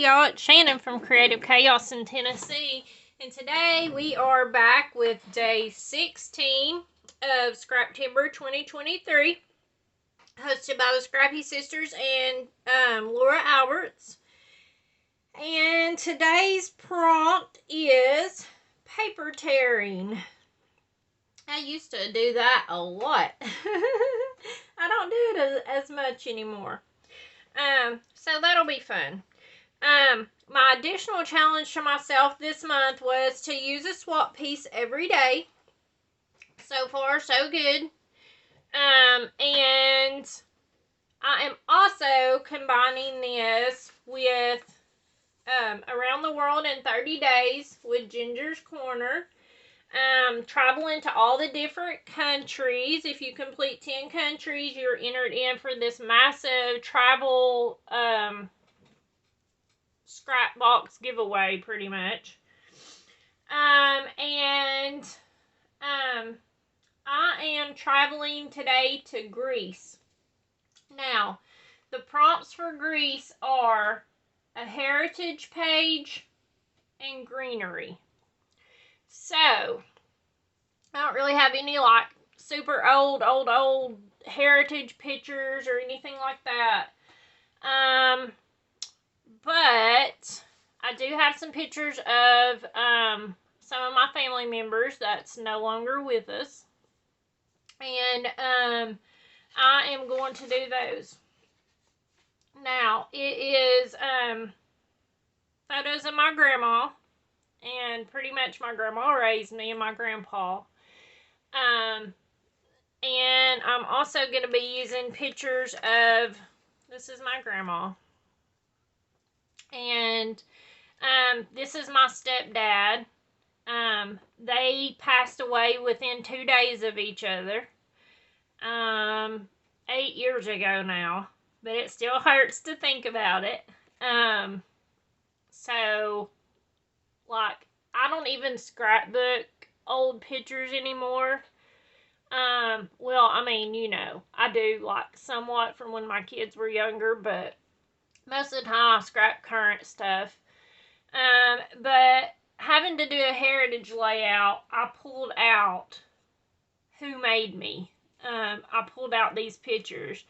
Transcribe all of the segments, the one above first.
y'all, it's Shannon from Creative Chaos in Tennessee, and today we are back with day 16 of Scraptember 2023, hosted by the Scrappy Sisters and Laura Alberts. And today's prompt is paper tearing. I used to do that a lot. I don't do it as much anymore. So that'll be fun. My additional challenge to myself this month was to use a swap piece every day. So far, so good. And I am also combining this with Around the World in 30 Days with Ginger's Corner. Traveling to all the different countries. If you complete 10 countries, you're entered in for this massive travel scrap box giveaway, pretty much. I am traveling today to Greece. Now, the prompts for Greece are a heritage page and greenery. So, I don't really have any like super old heritage pictures or anything like that. But I do have some pictures of some of my family members that's no longer with us. And I am going to do those. Now, it is photos of my grandma. And pretty much my grandma raised me and my grandpa. And I'm also going to be using pictures of, this is my grandma. And this is my stepdad. They passed away within 2 days of each other. 8 years ago now. But it still hurts to think about it. So, like, I don't even scrapbook old pictures anymore. Well, I mean, you know, I do, like, somewhat from when my kids were younger, but most of the time I scrap current stuff. But having to do a heritage layout, I pulled out who made me. I pulled out these pictures.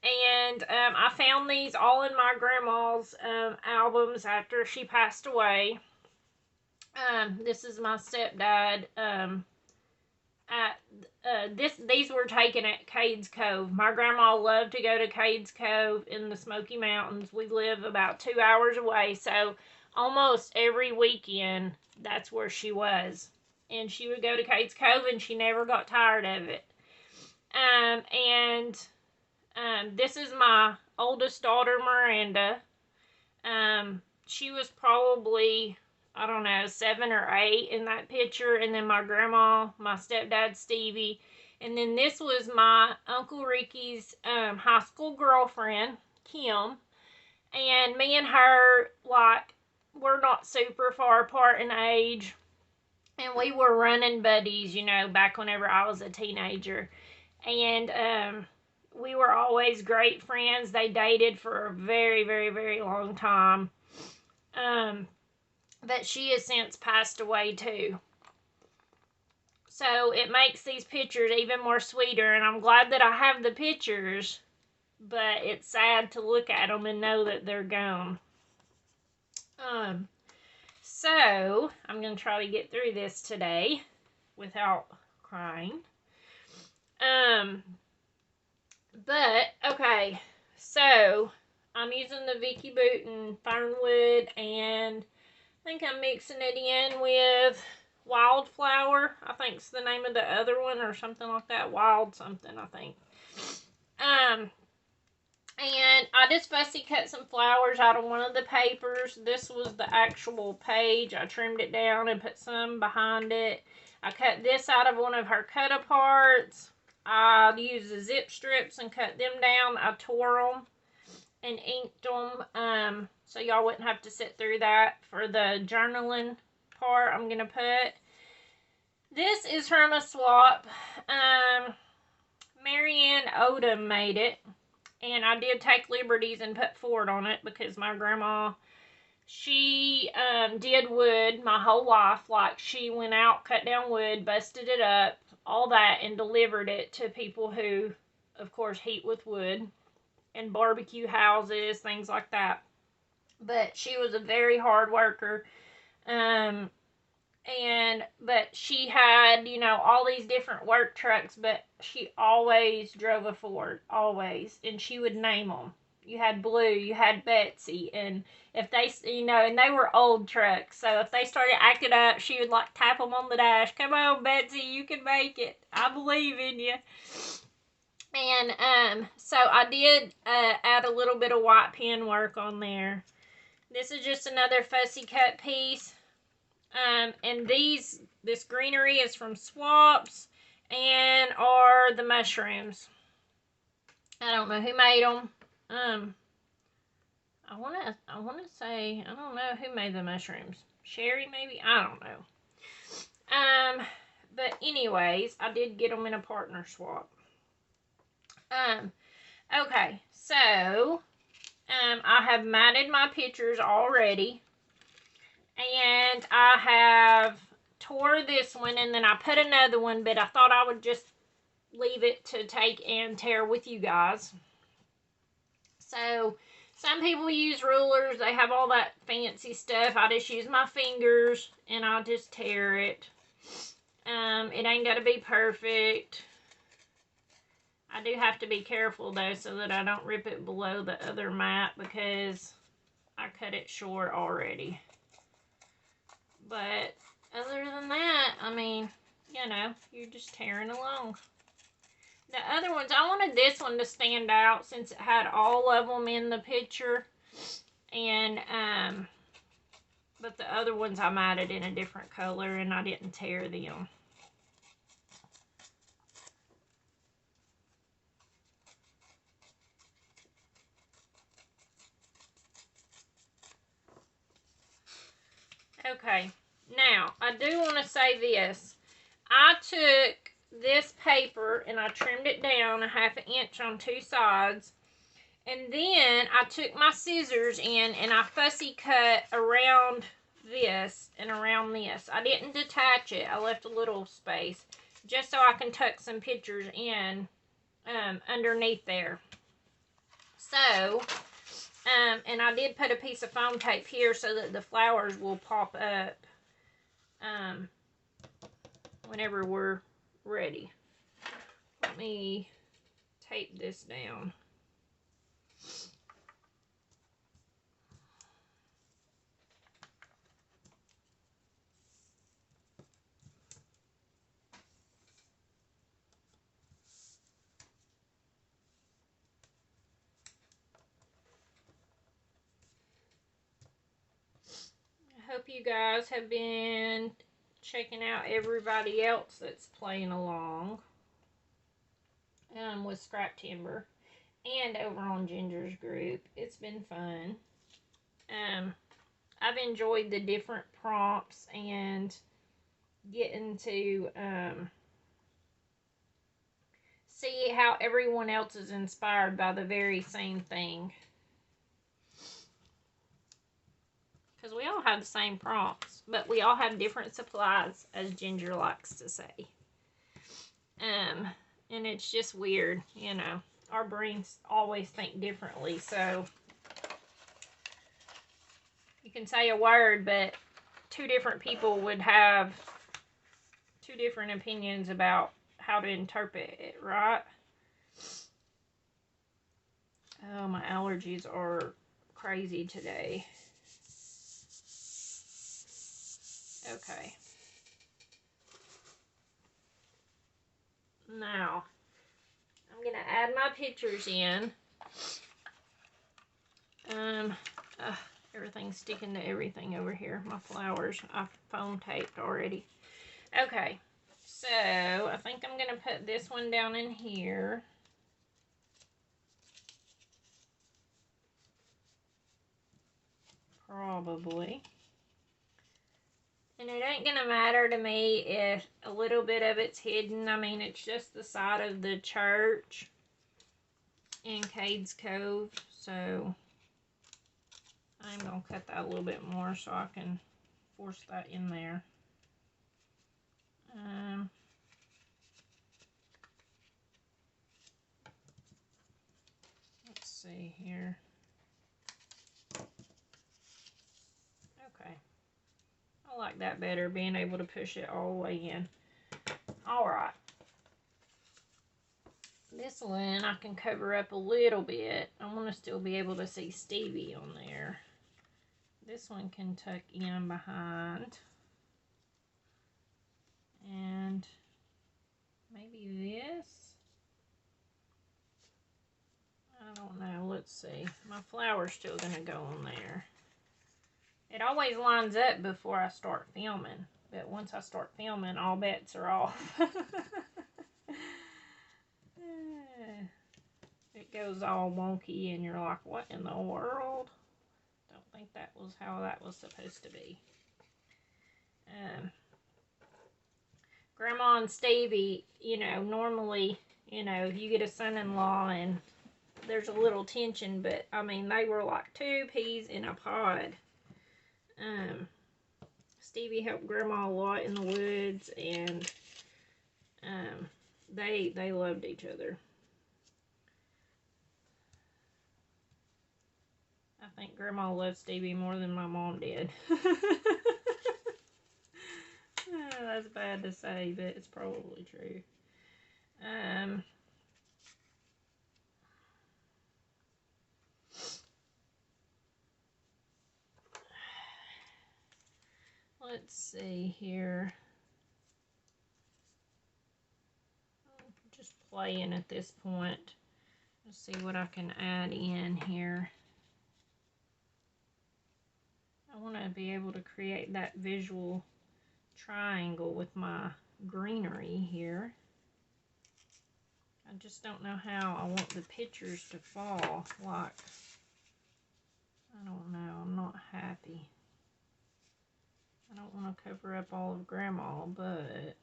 And I found these all in my grandma's albums after she passed away. This is my stepdad. These were taken at Cades Cove. My grandma loved to go to Cades Cove in the Smoky Mountains. We live about 2 hours away, so almost every weekend, that's where she was. And she would go to Cades Cove, and she never got tired of it. This is my oldest daughter, Miranda. She was probably, I don't know, 7 or 8 in that picture. And then my grandma, my stepdad, Stevie. And then this was my Uncle Ricky's high school girlfriend, Kim. And me and her, like, we're not super far apart in age. And we were running buddies, you know, back whenever I was a teenager. And we were always great friends. They dated for a very, very, very long time. But she has since passed away too. So it makes these pictures even more sweeter. And I'm glad that I have the pictures. But it's sad to look at them and know that they're gone. So I'm going to try to get through this today without crying. But, okay, so I'm using the Vicky Booten Fernwood, and I think I'm mixing it in with Wildflower. I think it's the name of the other one, or something like that. Wild something, I think. And I just fussy cut some flowers out of one of the papers. This was the actual page. I trimmed it down and put some behind it. I cut this out of one of her cut-aparts. I used the zip strips and cut them down. I tore them and inked them so y'all wouldn't have to sit through that. For the journaling part, I'm going to put. This is from a swap. Marianne Odom made it. And I did take liberties and put Ford on it because my grandma she did wood my whole life. Like, she went out, cut down wood, busted it up, all that, and delivered it to people who, of course, heat with wood, and barbecue houses, things like that. But she was a very hard worker. Um, but she had, all these different work trucks, but she always drove a Ford, always. And she would name them. You had Blue, you had Betsy, and if they, and they were old trucks, so if they started acting up, she would like tap them on the dash. Come on, Betsy, you can make it. I believe in you. And so I did add a little bit of white pen work on there. This is just another fussy cut piece. And this greenery is from Swaps and are the mushrooms. I don't know who made them. I wanna say, I don't know who made the mushrooms. Sherry, maybe? I don't know. But anyways, I did get them in a partner swap. Okay, so, I have matted my pictures already. And I have tore this one, and then I put another one, but I thought I would just leave it to take and tear with you guys. So, some people use rulers. They have all that fancy stuff. I just use my fingers, and I'll just tear it. It ain't got to be perfect. I do have to be careful, though, so that I don't rip it below the other mat, because I cut it short already. But other than that, I mean, you're just tearing along. The other ones, I wanted this one to stand out since it had all of them in the picture. And, but the other ones I matted in a different color, and I didn't tear them. Okay, now, I do want to say this. I took this paper and I trimmed it down 1/2 inch on 2 sides. And then I took my scissors in and I fussy cut around this and around this. I didn't detach it. I left a little space just so I can tuck some pictures in underneath there. So, and I did put a piece of foam tape here so that the flowers will pop up whenever we're ready. Let me tape this down. I hope you guys have been checking out everybody else that's playing along with Scraptember and over on Ginger's group. It's been fun. I've enjoyed the different prompts and getting to see how everyone else is inspired by the very same thing. Because we all have the same prompts, but we all have different supplies, as Ginger likes to say. And it's just weird, Our brains always think differently, so you can say a word, but 2 different people would have 2 different opinions about how to interpret it, right? Oh, my allergies are crazy today. Okay. Now, I'm going to add my pictures in. Everything's sticking to everything over here. My flowers, I've foam taped already. Okay, so I think I'm going to put this one down in here. Probably. And it ain't going to matter to me if a little bit of it's hidden. I mean, it's just the side of the church in Cades Cove, so I'm going to cut that a little bit more so I can force that in there. Let's see here. Okay. I like that better, being able to push it all the way in. Alright. This one I can cover up a little bit. I want to still be able to see Stevie on there. This one can tuck in behind. And maybe this. I don't know. Let's see. My flower's still going to go on there. It always lines up before I start filming. But once I start filming, all bets are off. It goes all wonky and you're like, what in the world? Don't think that was how that was supposed to be. Grandma and Stevie, you know, normally, you know, if you get a son-in-law and there's a little tension, but I mean, they were like two peas in a pod. Stevie helped Grandma a lot in the woods, and they loved each other. I think Grandma loved Stevie more than my mom did. That's bad to say, but it's probably true. Let's see here. I'm just playing at this point. Let's see what I can add in here. I want to be able to create that visual triangle with my greenery here. I just don't know how I want the pictures to fall. Like, I don't know. I'm not happy. I don't want to cover up all of Grandma, but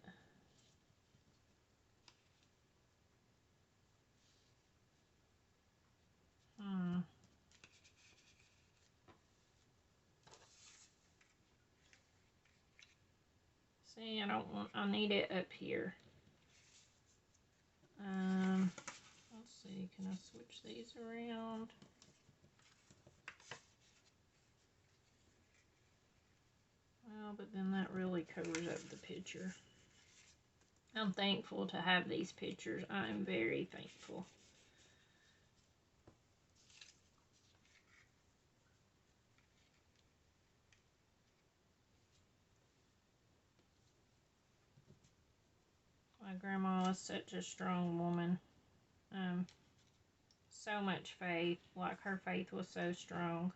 see, I need it up here. Let's see, can I switch these around? Well, but then that really covers up the picture. I'm thankful to have these pictures. I am very thankful. My grandma was such a strong woman. So much faith. Like, her faith was so strong.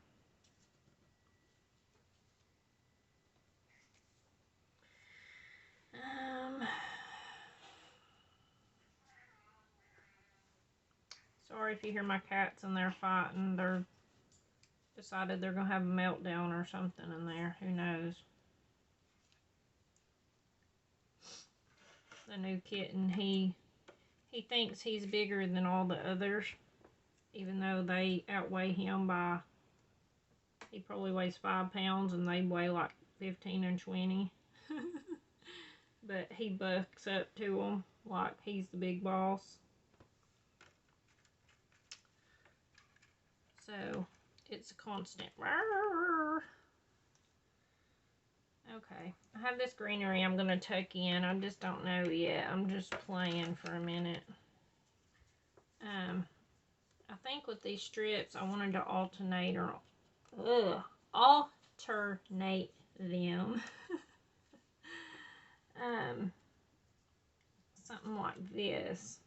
Sorry if you hear my cats and they're fighting. They're decided they're going to have a meltdown or something in there. Who knows? The new kitten, he thinks he's bigger than all the others, even though they outweigh him by, he probably weighs 5 pounds and they weigh like 15 and 20. But he bucks up to them like he's the big boss. So it's a constant. Okay, I have this greenery I'm going to tuck in. I just don't know yet. I'm just playing for a minute. I think with these strips, I wanted to alternate them. Something like this.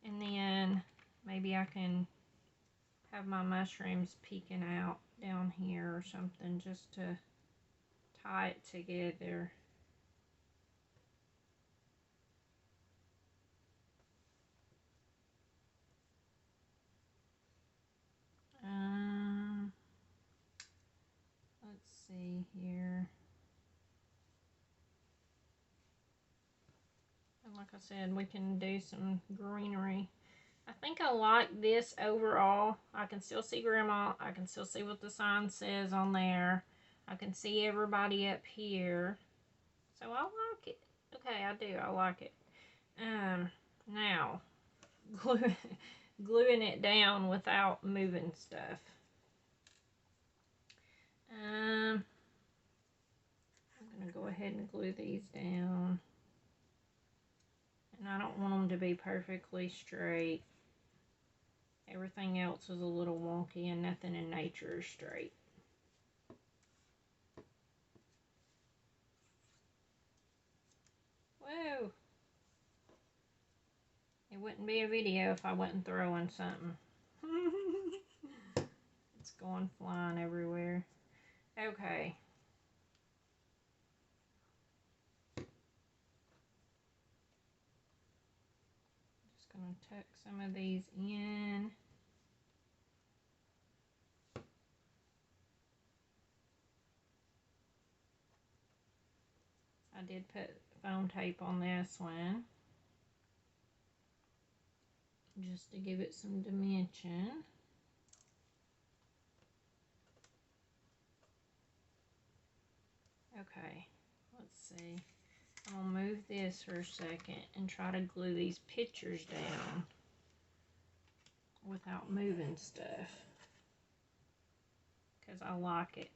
And then maybe I can have my mushrooms peeking out down here or something just to tie it together. Let's see here. And like I said, we can do some greenery. I think I like this overall. I can still see Grandma. I can still see what the sign says on there. I can see everybody up here. So I like it. Okay, I do. I like it. Now, gluing it down without moving stuff. I'm going to go ahead and glue these down. And I don't want them to be perfectly straight. Everything else is a little wonky and nothing in nature is straight. Whoa! It wouldn't be a video if I wasn't throwing something. It's going flying everywhere. Okay. Just going to tuck some of these in. I did put foam tape on this one, just to give it some dimension. Okay, let's see. I'll move this for a second and try to glue these pictures down without moving stuff, because I like it.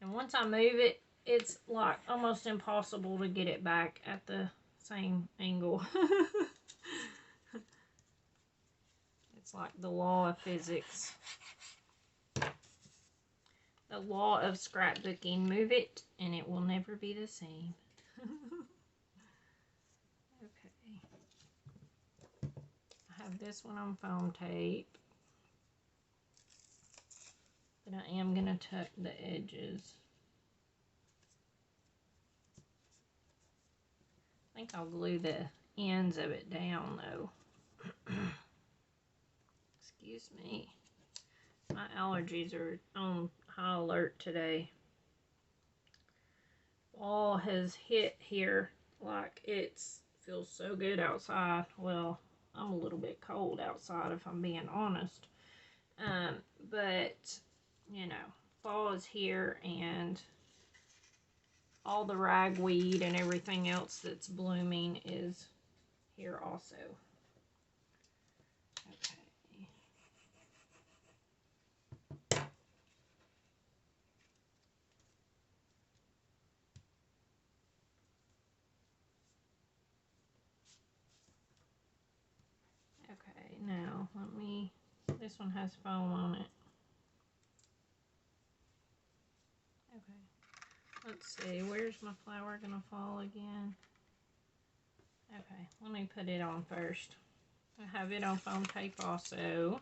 And once I move it, it's like almost impossible to get it back at the same angle. It's like the law of physics. The law of scrapbooking. Move it and it will never be the same. Okay. I have this one on foam tape. But I am going to tuck the edges. I think I'll glue the ends of it down though. Excuse me. My allergies are on high alert today. Fall has hit here like it feels so good outside. Well, I'm a little bit cold outside if I'm being honest. But, you know, fall is here and all the ragweed and everything else that's blooming is here also. Okay, now let me, this one has foam on it. Okay, let's see, where's my flower gonna fall again? Okay, let me put it on first. I have it on foam tape also.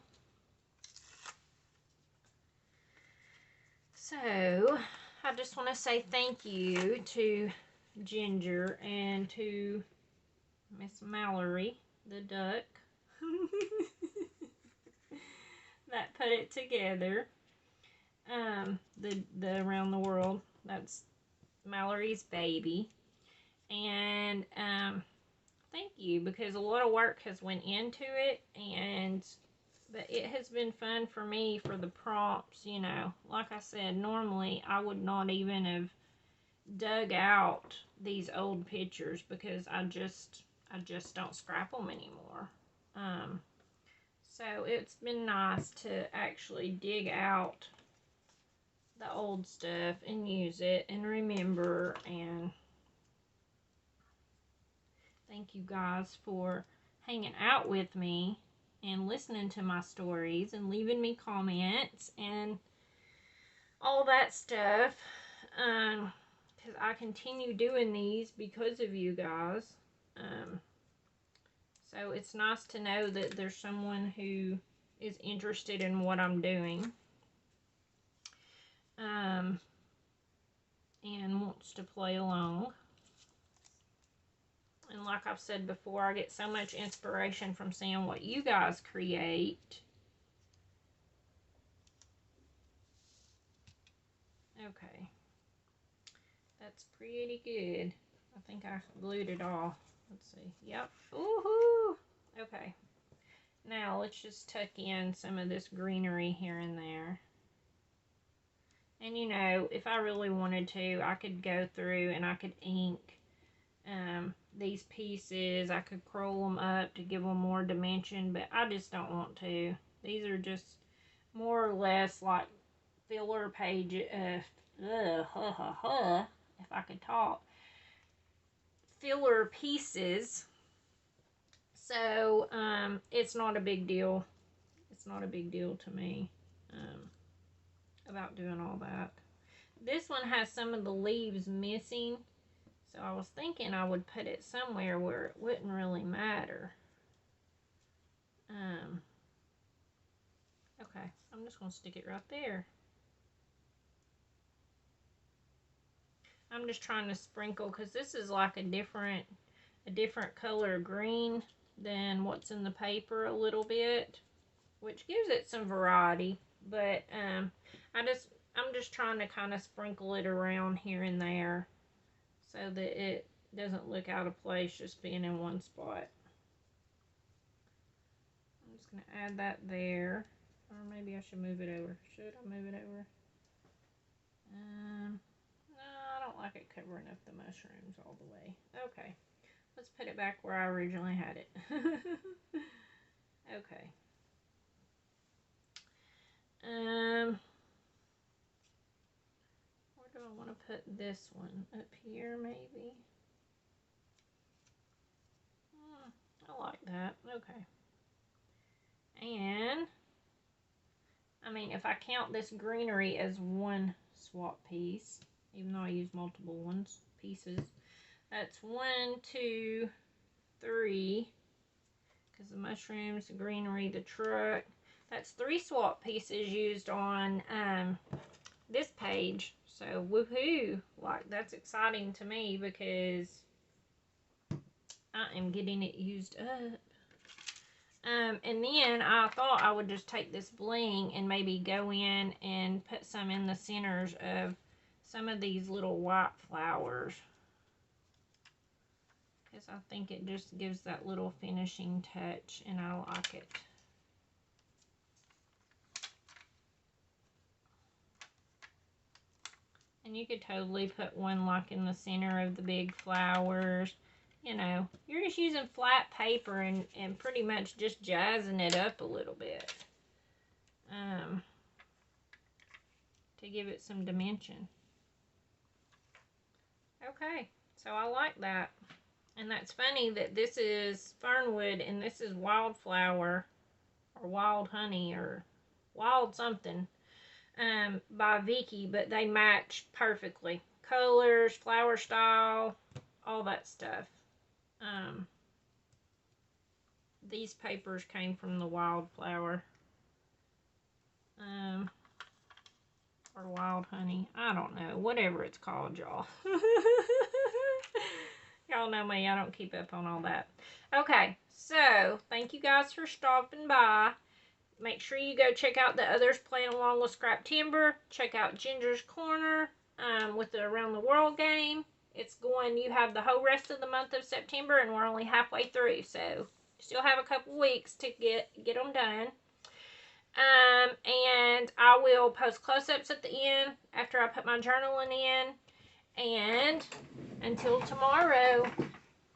So, I just want to say thank you to Ginger and to Miss Mallory, the duck, that put it together. The Around the World, that's Mallory's baby. And thank you, because a lot of work has went into it, but it has been fun for me for the prompts, you know. Like I said, normally I would not even have dug out these old pictures because I just don't scrap them anymore. So it's been nice to actually dig out the old stuff and use it and remember. And thank you guys for hanging out with me and listening to my stories and leaving me comments and all that stuff. Because I continue doing these because of you guys. So it's nice to know that there's someone who is interested in what I'm doing. And wants to play along. And like I've said before, I get so much inspiration from seeing what you guys create. Okay. That's pretty good. I think I glued it all. Let's see. Yep. Woohoo! Okay. Now let's just tuck in some of this greenery here and there. And you know, if I really wanted to, I could go through and I could ink these pieces. I could curl them up to give them more dimension, but I just don't want to. These are just more or less like filler pages. If I could talk. Filler pieces. So, it's not a big deal. It's not a big deal to me about doing all that. This one has some of the leaves missing. So I was thinking I would put it somewhere where it wouldn't really matter. Okay, I'm just going to stick it right there. I'm just trying to sprinkle because this is like a different color green than what's in the paper a little bit, which gives it some variety. But I'm just trying to kind of sprinkle it around here and there so that it doesn't look out of place just being in one spot. I'm just going to add that there. Or maybe I should move it over. Should I move it over? No, I don't like it covering up the mushrooms all the way. Okay. Let's put it back where I originally had it. Okay. Where do I want to put this one? Up here, maybe? I like that. Okay. And, I mean, if I count this greenery as one swap piece, even though I use multiple pieces, that's 1, 2, 3, because the mushrooms, the greenery, the truck, that's 3 swap pieces used on this page. So woohoo, like that's exciting to me because I am getting it used up. And then I thought I would just take this bling and maybe go in and put some in the centers of some of these little white flowers, because I think it just gives that little finishing touch and I like it. And you could totally put one like in the center of the big flowers. You know, you're just using flat paper and pretty much just jazzing it up a little bit to give it some dimension. Okay, so I like that. And that's funny that this is fernwood and this is wildflower or wild honey or wild something by Vicky, but they match perfectly. Colors, flower style, all that stuff. These papers came from the wildflower. Or wild honey. I don't know. Whatever it's called, y'all. Y'all know me. I don't keep up on all that. Okay, so thank you guys for stopping by. Make sure you go check out the others playing along with Scraptember. Check out Ginger's Corner with the Around the World game. It's going, you have the whole rest of the month of September, and we're only halfway through, so still have a couple weeks to get them done. And I will post close-ups at the end after I put my journaling in. And until tomorrow,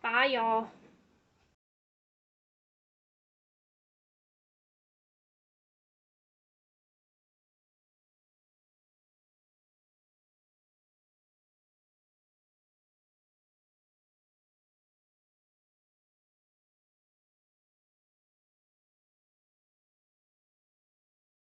bye, y'all.